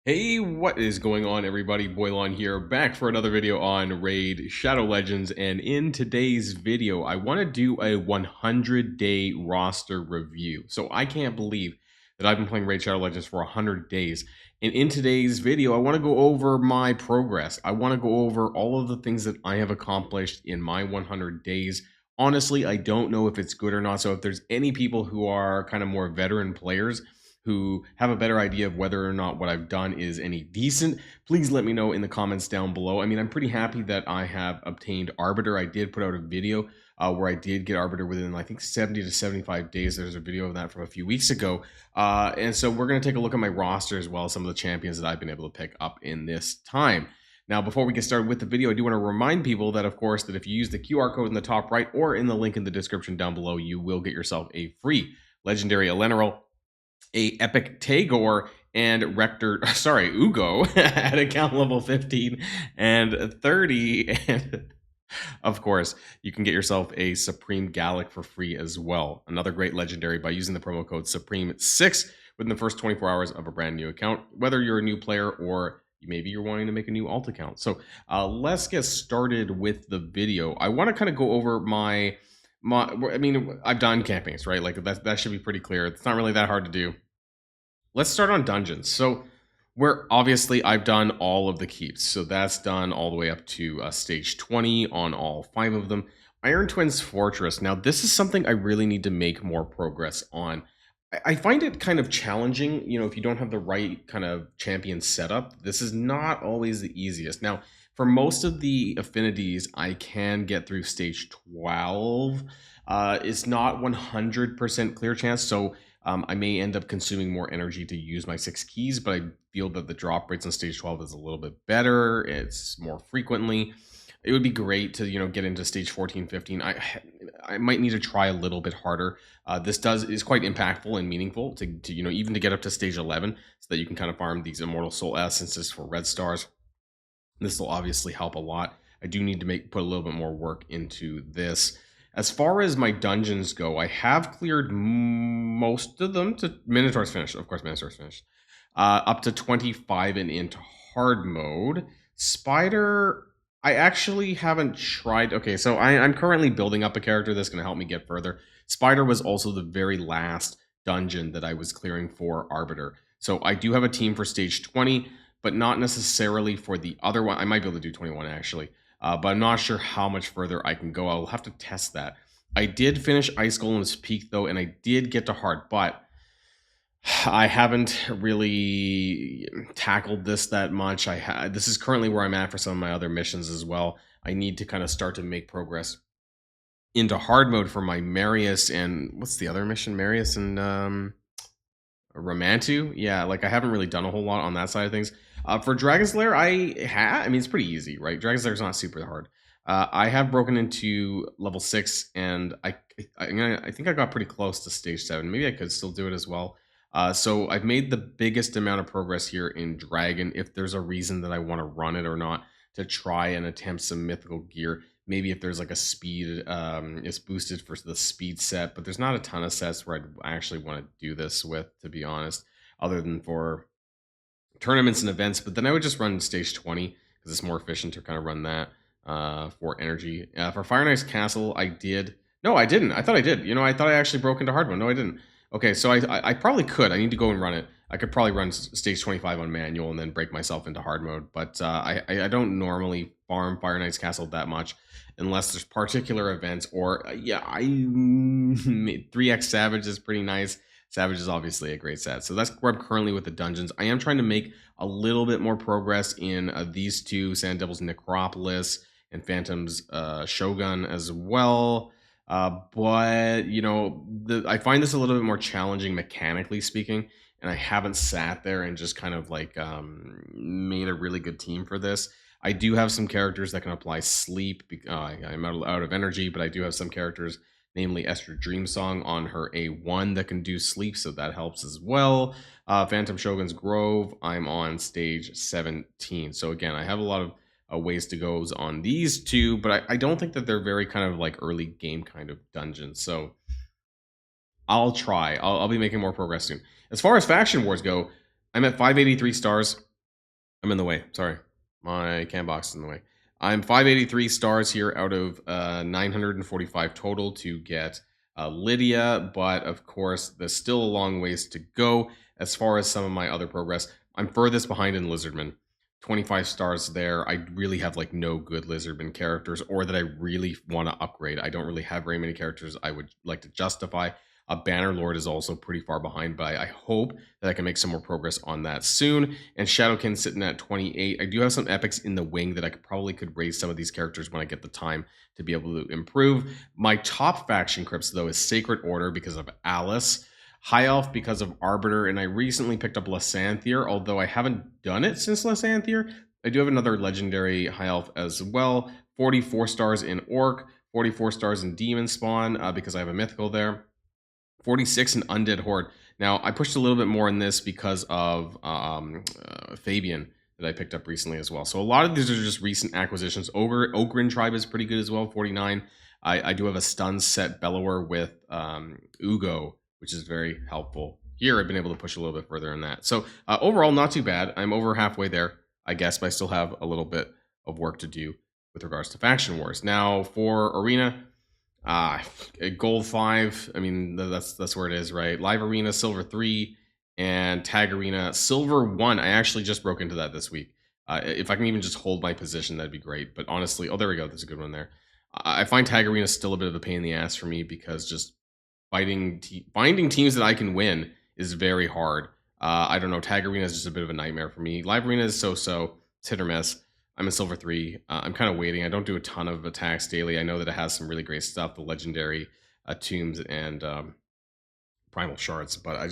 Hey, what is going on, everybody? Boilon here, back for another video on Raid Shadow Legends. And in today's video, I want to do a 100-day roster review. So I can't believe that I've been playing Raid Shadow Legends for 100 days. And in today's video, I want to go over my progress. I want to go over all of the things that I have accomplished in my 100 days. Honestly, I don't know if it's good or not. So if there's any people who are kind of more veteran players who have a better idea of whether or not what I've done is any decent, please let me know in the comments down below. I mean, I'm pretty happy that I have obtained Arbiter. I did put out a video where I did get Arbiter within, I think, 70 to 75 days. There's a video of that from a few weeks ago. And so we're going to take a look at my roster as well as some of the champions that I've been able to pick up in this time. Now, before we get started with the video, I do want to remind people that, of course, that if you use the QR code in the top right or in the link in the description down below, you will get yourself a free Legendary Eleneral, a epic Tagore, and Ugo at account level 15 and 30. And of course, you can get yourself a Supreme Gallic for free as well. Another great legendary by using the promo code Supreme6 within the first 24 hours of a brand new account, whether you're a new player or maybe you're wanting to make a new alt account. So let's get started with the video. I want to kind of go over I mean, I've done campaigns, right? Like that should be pretty clear. It's not really that hard to do. Let's start on dungeons. So where obviously I've done all of the keeps. So that's done all the way up to stage 20 on all 5 of them. Iron Twins Fortress. Now this is something I really need to make more progress on. I find it kind of challenging, if you don't have the right kind of champion setup. This is not always the easiest. Now, for most of the affinities, I can get through stage 12. It's not 100% clear chance, so I may end up consuming more energy to use my 6 keys, but I feel that the drop rates on stage 12 is a little bit better. It's more frequently. It would be great to get into stage 14, 15. I might need to try a little bit harder. This is quite impactful and meaningful to even to get up to stage 11, so that you can kind of farm these immortal soul essences for red stars. This will obviously help a lot. I do need to put a little bit more work into this. As far as my dungeons go, I have cleared most of them to Minotaur's finished. Of course, Minotaur's finished. Up to 25 and into hard mode. Spider, I actually haven't tried. Okay, so I'm currently building up a character that's going to help me get further. Spider was also the very last dungeon that I was clearing for Arbiter. So I do have a team for stage 20, but not necessarily for the other one. I might be able to do 21 actually, but I'm not sure how much further I can go. I'll have to test that. I did finish Ice Golem's Peak though, and I did get to hard, but I haven't really tackled this that much. This is currently where I'm at for some of my other missions as well. I need to kind of start to make progress into hard mode for my Marius and what's the other mission? Marius and Romantu. Yeah, like I haven't really done a whole lot on that side of things. For Dragon's Lair, I mean, it's pretty easy, right? Dragon's Lair is not super hard. I have broken into level 6, and I think I got pretty close to stage 7. Maybe I could still do it as well. So I've made the biggest amount of progress here in Dragon. If there's a reason that I want to run it or not, to try and attempt some mythical gear. Maybe if there's like a speed, it's boosted for the speed set, but there's not a ton of sets where I actually want to do this with, to be honest, other than for tournaments and events. But then I would just run stage 20 because it's more efficient to kind of run that for energy. For Fire Knight's Castle, I did. No, I didn't. I thought I did. I thought I actually broke into hard mode. No, I didn't. Okay, so I probably could. I need to go and run it. I could probably run stage 25 on manual and then break myself into hard mode. But I don't normally farm Fire Knight's Castle that much unless there's particular events or, 3x Savage is pretty nice. Savage is obviously a great set. So that's where I'm currently with the dungeons. I am trying to make a little bit more progress in these two, Sand Devil's Necropolis and Phantom's Shogun as well. But I find this a little bit more challenging mechanically speaking, and I haven't sat there and just kind of like made a really good team for this. I do have some characters that can apply sleep. I'm out of energy, but I do have some characters, namely Esther Dreamsong on her A1 that can do sleep, so that helps as well. Phantom Shogun's Grove, I'm on stage 17. So again, I have a lot of ways to go on these two, but I don't think that they're very kind of like early game kind of dungeons. So I'll try. I'll be making more progress soon. As far as faction wars go, I'm at 583 stars. I'm in the way. Sorry. My cam box is in the way. I'm 583 stars here out of 945 total to get Lydia, but of course, there's still a long ways to go as far as some of my other progress. I'm furthest behind in Lizardman. 25 stars there. I really have like no good Lizardman characters or that I really want to upgrade. I don't really have very many characters I would like to justify. Bannerlord is also pretty far behind, but I hope that I can make some more progress on that soon. And Shadowkin sitting at 28. I do have some epics in the wing that I could raise some of these characters when I get the time to be able to improve. My top faction crypts, though, is Sacred Order because of Alice, High Elf because of Arbiter, and I recently picked up Lysanthier, although I haven't done it since Lysanthier. I do have another legendary High Elf as well. 44 stars in Orc, 44 stars in Demon Spawn because I have a mythical there. 46 in Undead Horde. Now, I pushed a little bit more in this because of Fabian that I picked up recently as well. So a lot of these are just recent acquisitions. Ogren Tribe is pretty good as well, 49. I do have a stun set Bellower with Ugo, which is very helpful. Here, I've been able to push a little bit further in that. So overall, not too bad. I'm over halfway there, I guess, but I still have a little bit of work to do with regards to Faction Wars. Now, for Arena, gold 5. I mean, that's where it is, right? Live Arena, silver 3, and Tag Arena, silver 1. I actually just broke into that this week. If I can even just hold my position, that'd be great. But honestly, oh, there we go. There's a good one there. I find Tag Arena still a bit of a pain in the ass for me because just finding teams that I can win is very hard. I don't know. Tag Arena is just a bit of a nightmare for me. Live Arena is so-so. It's hit or miss. I'm in silver 3. I'm kind of waiting. I don't do a ton of attacks daily. I know that it has some really great stuff, the legendary tombs and primal shards, but I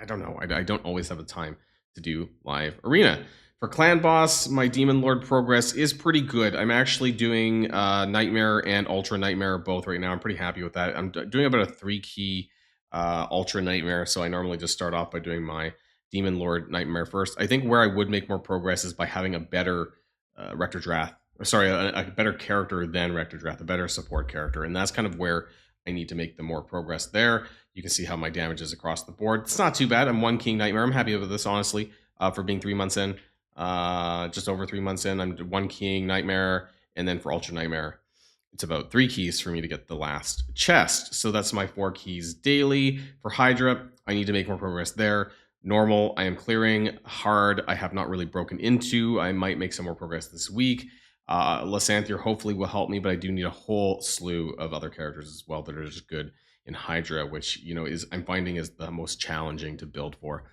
don't know. I don't always have the time to do live arena. For clan boss, my demon lord progress is pretty good. I'm actually doing nightmare and ultra nightmare both right now. I'm pretty happy with that. I'm doing about a 3-key ultra nightmare, so I normally just start off by doing my demon lord nightmare first. I think where I would make more progress is by having a better Rector Drath. Sorry, a better character than Rector Drath, a better support character, and that's kind of where I need to make the more progress there. You can see how my damage is across the board. It's not too bad. I'm 1 King Nightmare. I'm happy with this, honestly, for being 3 months in. Just over 3 months in. I'm 1 King Nightmare, and then for Ultra Nightmare, it's about 3 keys for me to get the last chest. So that's my 4 keys daily. For Hydra, I need to make more progress there. Normal, I am clearing. Hard, I have not really broken into. I might make some more progress this week. Lysanthier hopefully will help me, but I do need a whole slew of other characters as well that are just good in Hydra, which I'm finding is the most challenging to build for.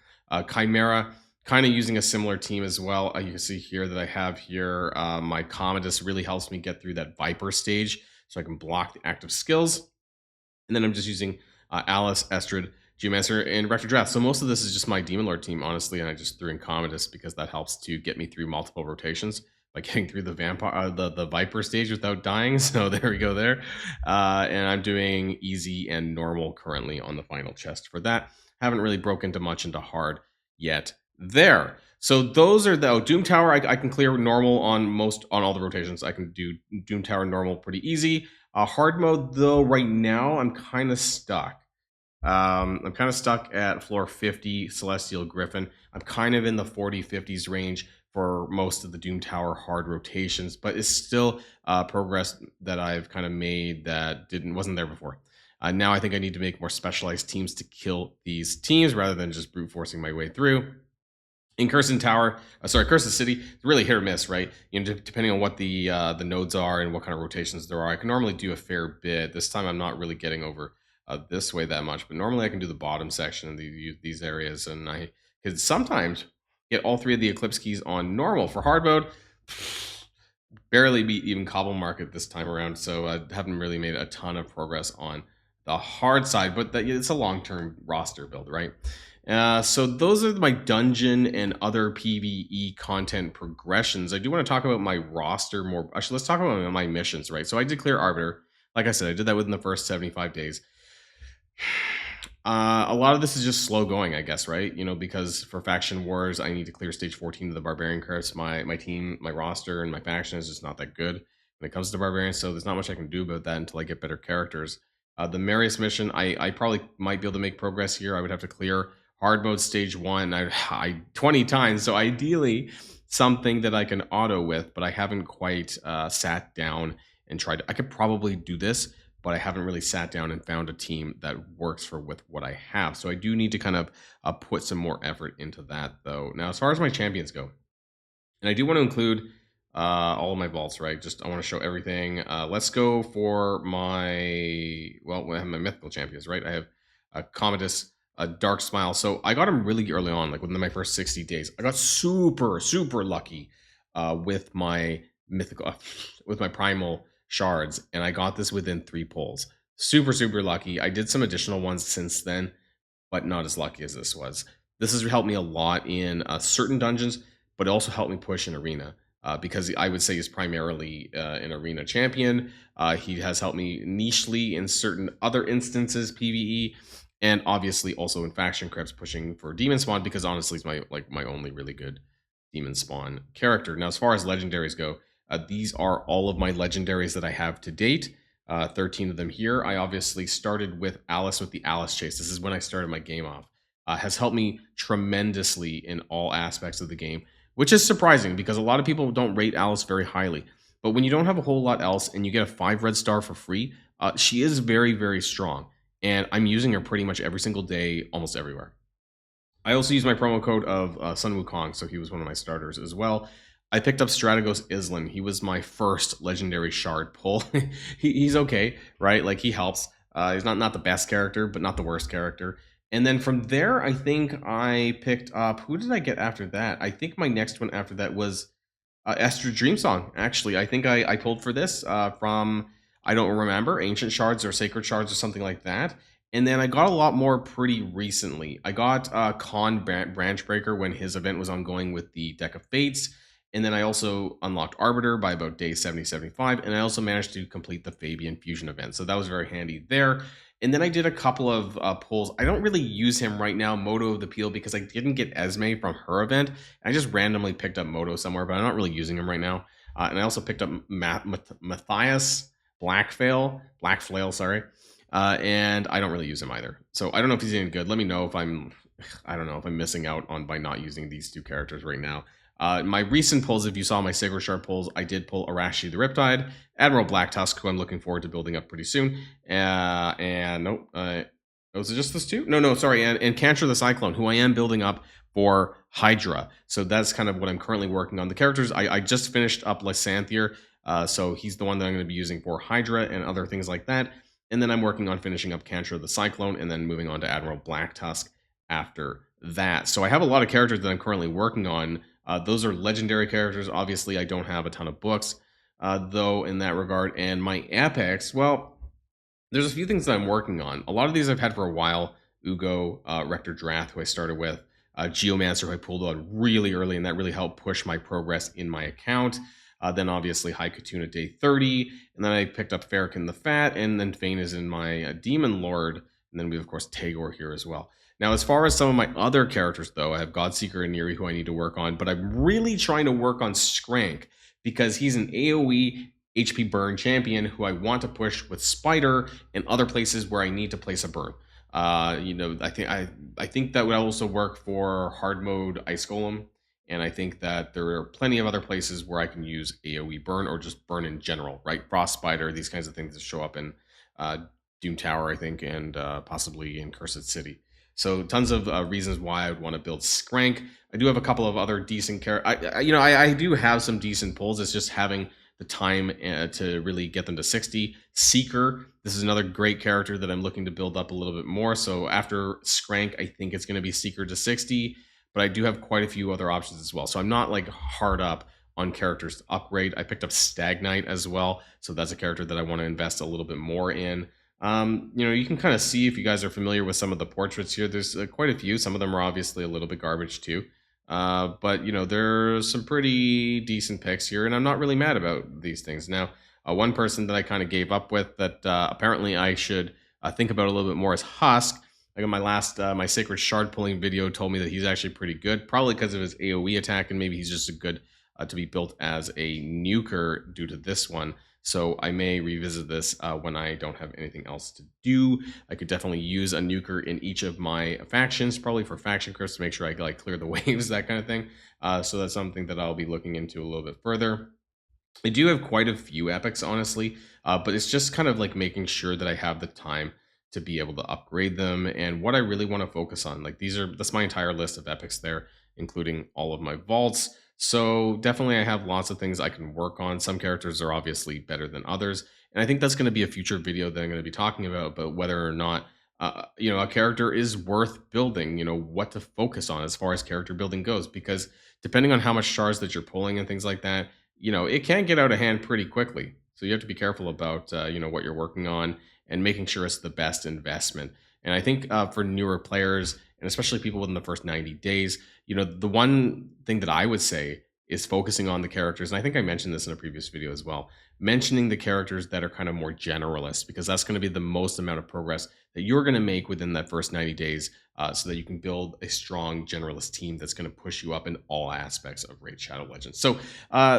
Chimera, kind of using a similar team as well. You can see here that I have here my Commodus really helps me get through that Viper stage, so I can block the active skills. And then I'm just using Alice, Estrid, Geomancer, and Rector Drath. So most of this is just my Demon Lord team, honestly, and I just threw in Commodus because that helps to get me through multiple rotations by getting through the vampire, the Viper stage without dying. So there we go there. And I'm doing easy and normal currently on the final chest for that. Haven't really broken into much into hard yet there. So those are the Doom Tower. I can clear normal on all the rotations. I can do Doom Tower normal pretty easy. Hard mode though, right now I'm kind of stuck. I'm kind of stuck at floor 50 Celestial Griffin. I'm kind of in the 40-50s range for most of the Doom Tower hard rotations, but it's still progress that I've kind of made that wasn't there before. Now I think I need to make more specialized teams to kill these teams rather than just brute forcing my way through. In Cursed City, it's really hit or miss, right? Depending on what the nodes are and what kind of rotations there are. I can normally do a fair bit. This time I'm not really getting over this way that much, but normally I can do the bottom section of these areas, and I could sometimes get all 3 of the Eclipse keys on normal. For hard mode, barely beat even Cobble Market this time around, so I haven't really made a ton of progress on the hard side, but it's a long-term roster build, right? So those are my dungeon and other PvE content progressions. I do want to talk about my roster more. Actually, let's talk about my missions, right? So I did clear Arbiter. Like I said, I did that within the first 75 days. A lot of this is just slow going, I guess, right? Because for Faction Wars, I need to clear stage 14 of the Barbarian Curse. My team, my roster, and my faction is just not that good when it comes to Barbarians, so there's not much I can do about that until I get better characters. The Marius mission, I probably might be able to make progress here. I would have to clear hard mode stage 1 I 20 times, so ideally something that I can auto with, but I haven't quite sat down and tried. I could probably do this, but I haven't really sat down and found a team that works for with what I have. So I do need to kind of put some more effort into that, though. Now, as far as my champions go, and I do want to include all of my vaults, right? Just I want to show everything. Let's go for I have my mythical champions, right? I have Commodus, Dark Smile. So I got him really early on, like within my first 60 days. I got super lucky with my mythical, with my primal shards, and I got this within 3 pulls. Super lucky. I did some additional ones since then, but not as lucky as this was. This has helped me a lot in certain dungeons, but it also helped me push in arena because I would say he's primarily an arena champion. He has helped me nichely in certain other instances, PvE, and obviously also in faction crypts pushing for demon spawn because honestly, he's my only really good demon spawn character. Now, as far as legendaries go, these are all of my legendaries that I have to date. 13 of them here. I obviously started with Alice with the Alice Chase. This is when I started my game off. Has helped me tremendously in all aspects of the game, which is surprising because a lot of people don't rate Alice very highly. But when you don't have a whole lot else and you get a 5 red star for free, she is very strong. And I'm using her pretty much every single day, almost everywhere. I also used my promo code of Sun Wukong, so he was one of my starters as well. I picked up Strategos Islan. He was my first legendary shard pull. He's okay, right? Like he helps. He's not the best character, but not the worst character. And then from there, I think I picked up. Who did I get after that? I think my next one after that was Esther Dreamsong. Actually, I think I pulled for this from I don't remember Ancient Shards or Sacred Shards or something like that. And then I got a lot more pretty recently. I got Khan Branchbreaker when his event was ongoing with the Deck of Fates. And then I also unlocked Arbiter by about day 70, 75. And I also managed to complete the Fabian Fusion event. So that was very handy there. And then I did a couple of pulls. I don't really use him right now, Moto of the Peel, because I didn't get Esme from her event. I just randomly picked up Moto somewhere, but I'm not really using him right now. And I also picked up Matthias Blackflail, sorry. And I don't really use him either. So I don't know if he's any good. Let me know if I don't know if I'm missing out on by not using these 2 characters right now. My recent pulls, if you saw my Sacred Shard pulls, I did pull Arashi the Riptide, Admiral Blacktusk, who I'm looking forward to building up pretty soon, and nope, was it just those 2? No, sorry, and Cantor the Cyclone, who I am building up for Hydra. So that's kind of what I'm currently working on. The characters, I just finished up Lysanthier, so he's the one that I'm going to be using for Hydra and other things like that. And then I'm working on finishing up Cantor the Cyclone and then moving on to Admiral Blacktusk after that. So I have a lot of characters that I'm currently working on. Those are legendary characters. Obviously, I don't have a ton of books, though, in that regard. And my epics, well, there's a few things that I'm working on. A lot of these I've had for a while. Ugo, Rector Drath, who I started with, Geomancer, who I pulled on really early, and that really helped push my progress in my account. Then obviously High Katuna day 30, and then I picked up Farrakhan the Fat, and then Fane is in my Demon Lord, and then we have, of course, Tagor here as well. Now, as far as some of my other characters, though, I have Godseeker and Neri, who I need to work on, but I'm really trying to work on Skrank, because he's an AoE HP burn champion who I want to push with Spider and other places where I need to place a burn. I think that would also work for hard mode Ice Golem. And I think that there are plenty of other places where I can use AoE burn or just burn in general, right? Frost Spider, these kinds of things that show up in Doom Tower, I think, and possibly in Cursed City. So tons of reasons why I would want to build Skrank. I do have a couple of other decent characters. I do have some decent pulls. It's just having the time to really get them to 60. Seeker, this is another great character that I'm looking to build up a little bit more. So after Skrank, I think it's going to be Seeker to 60. But I do have quite a few other options as well. So I'm not like hard up on characters to upgrade. I picked up Stagnite as well. So that's a character that I want to invest a little bit more in. You can kind of see if you guys are familiar with some of the portraits here. There's quite a few. Some of them are obviously a little bit garbage too. But there's some pretty decent picks here, and I'm not really mad about these things. Now, one person that I kind of gave up with that apparently I should think about a little bit more is Husk. Like my last, my Sacred Shard pulling video told me that he's actually pretty good, probably because of his AoE attack, and maybe he's just a good to be built as a nuker due to this one. So I may revisit this when I don't have anything else to do. I could definitely use a nuker in each of my factions, probably for faction crypts to make sure I like clear the waves, that kind of thing. So that's something that I'll be looking into a little bit further. I do have quite a few epics, honestly, but it's just kind of like making sure that I have the time to be able to upgrade them and what I really want to focus on. Like that's my entire list of epics there, including all of my vaults. So definitely I have lots of things I can work on. Some characters are obviously better than others. And I think that's going to be a future video that I'm going to be talking about whether or not a character is worth building, what to focus on as far as character building goes, because depending on how much shards that you're pulling and things like that, it can get out of hand pretty quickly. So you have to be careful about, what you're working on and making sure it's the best investment. And I think for newer players, and especially people within the first 90 days, the one thing that I would say is focusing on the characters. And I think I mentioned this in a previous video as well, mentioning the characters that are kind of more generalist, because that's going to be the most amount of progress that you're going to make within that first 90 days so that you can build a strong generalist team that's going to push you up in all aspects of Raid Shadow Legends. So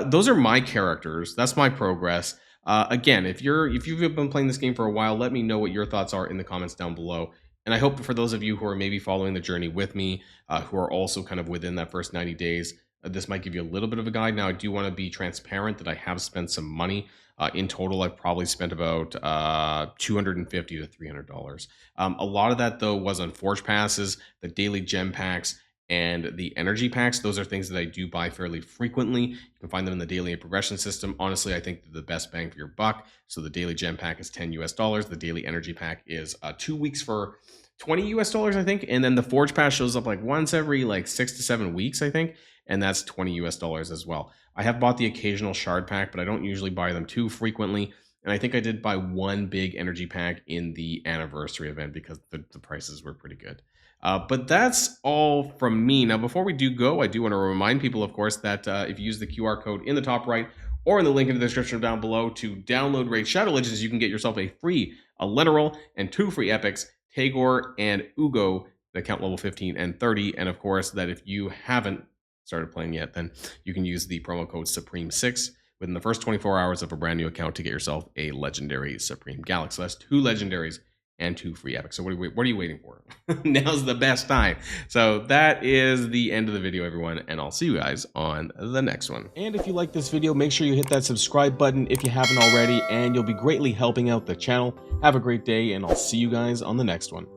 those are my characters. That's my progress. Again, if you've been playing this game for a while, let me know what your thoughts are in the comments down below. And I hope for those of you who are maybe following the journey with me, who are also kind of within that first 90 days, this might give you a little bit of a guide. Now, I do want to be transparent that I have spent some money. In total, I've probably spent about $250 to $300. A lot of that, though, was on Forge Passes, the daily gem packs, and the energy packs. Those are things that I do buy fairly frequently. You can find them in the daily and progression system. Honestly, I think they're the best bang for your buck. So the daily gem pack is $10 US. The daily energy pack is 2 weeks for $20 US, I think. And then the Forge Pass shows up like once every like 6 to 7 weeks, I think. And that's $20 US as well. I have bought the occasional shard pack, but I don't usually buy them too frequently. And I think I did buy one big energy pack in the anniversary event because the prices were pretty good. But that's all from me. Now, before we do go, I do want to remind people, of course, that if you use the QR code in the top right or in the link in the description down below to download Raid Shadow Legends, you can get yourself a free literal and 2 free epics, Tagore and Ugo, that count level 15 and 30. And of course, that if you haven't started playing yet, then you can use the promo code Supreme6 within the first 24 hours of a brand new account to get yourself a Legendary Supreme Galaxy. So that's 2 Legendaries and 2 free epics. So what are you waiting for? Now's the best time. So that is the end of the video, everyone, and I'll see you guys on the next one. And if you like this video, make sure you hit that subscribe button if you haven't already, and you'll be greatly helping out the channel. Have a great day, and I'll see you guys on the next one.